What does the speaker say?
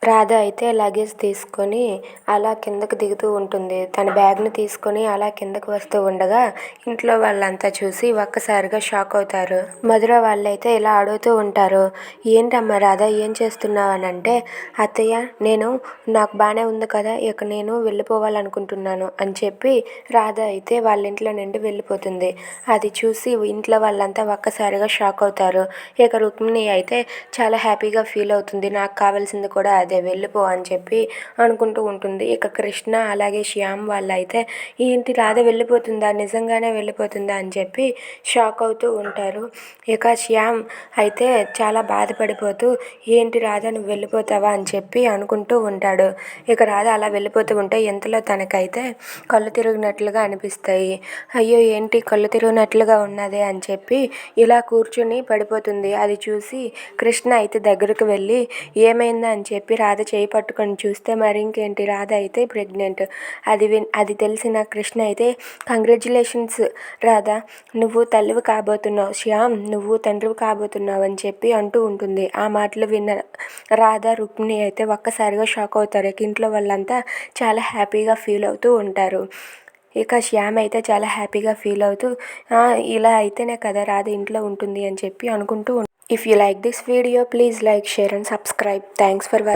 రాధ అయితే లగేజ్ తీసుకొని అలా కిందకు దిగుతూ ఉంటుంది. తన బ్యాగ్ని తీసుకొని అలా కిందకు వస్తూ ఉండగా ఇంట్లో వాళ్ళంతా చూసి ఒక్కసారిగా షాక్ అవుతారు. మధుర వాళ్ళైతే ఇలా అడుగుతూ ఉంటారు, ఏంటమ్మా రాధ ఏం చేస్తున్నావు అని అంటే, అత్తయ్య నాకు బాగానే ఉంది కదా, ఇక నేను వెళ్ళిపోవాలనుకుంటున్నాను అని చెప్పి రాధ అయితే వాళ్ళ ఇంట్లో నుండి వెళ్ళిపోతుంది. అది చూసి ఇంట్లో వాళ్ళంతా ఒక్కసారిగా షాక్ అవుతారు. ఇక రుక్మిణి అయితే చాలా హ్యాపీగా ఫీల్ అవుతుంది. నాకు కావాల్సింది కూడా అదే, వెళ్ళిపో అని చెప్పి అనుకుంటూ ఉంటుంది. ఇక కృష్ణ అలాగే శ్యామ్ వాళ్ళైతే ఏంటి రాధ వెళ్ళిపోతుందా, నిజంగానే వెళ్ళిపోతుందా అని చెప్పి షాక్ అవుతూ ఉంటారు. ఇక శ్యామ్ అయితే చాలా బాధపడిపోతూ ఏంటి రాధ నువ్వు వెళ్ళిపోతావా అని చెప్పి అనుకుంటూ ఉంటాడు. ఇక రాధ అలా వెళ్ళిపోతూ ఉంటే ఇంతలో తనకైతే కళ్ళు తిరిగినట్లుగా అనిపిస్తాయి. అయ్యో ఏంటి కళ్ళు తిరిగినట్లుగా ఉన్నదే అని చెప్పి ఇలా కూర్చుని పడిపోతుంది. అది చూసి కృష్ణ అయితే దగ్గరకు వెళ్ళి ఏమైందా అని చెప్పి రాధ చేయి పట్టుకొని చూస్తే మరి ఇంకేంటి రాధ అయితే ప్రెగ్నెంట్. అది తెలిసిన కృష్ణ అయితే కంగ్రాచ్యులేషన్స్ రాధ, నువ్వు తల్లివి కాబోతున్నావు, శ్యామ్ నువ్వు తండ్రివి కాబోతున్నావు అని చెప్పి అంటూ ఉంటుంది. ఆ మాటలు విన్న రాధ రుక్మిణి అయితే ఒక్కసారిగా షాక్ అవుతారు. ఇంట్లో వాళ్ళంతా చాలా హ్యాపీగా ఫీల్ అవుతూ ఉంటారు. ఇక శ్యామ్ అయితే చాలా హ్యాపీగా ఫీల్ అవుతూ ఇలా అయితేనే కదా రాధ ఇంట్లో ఉంటుంది అని చెప్పి అనుకుంటూ. If you like this video, please like, share and subscribe. Thanks for watching.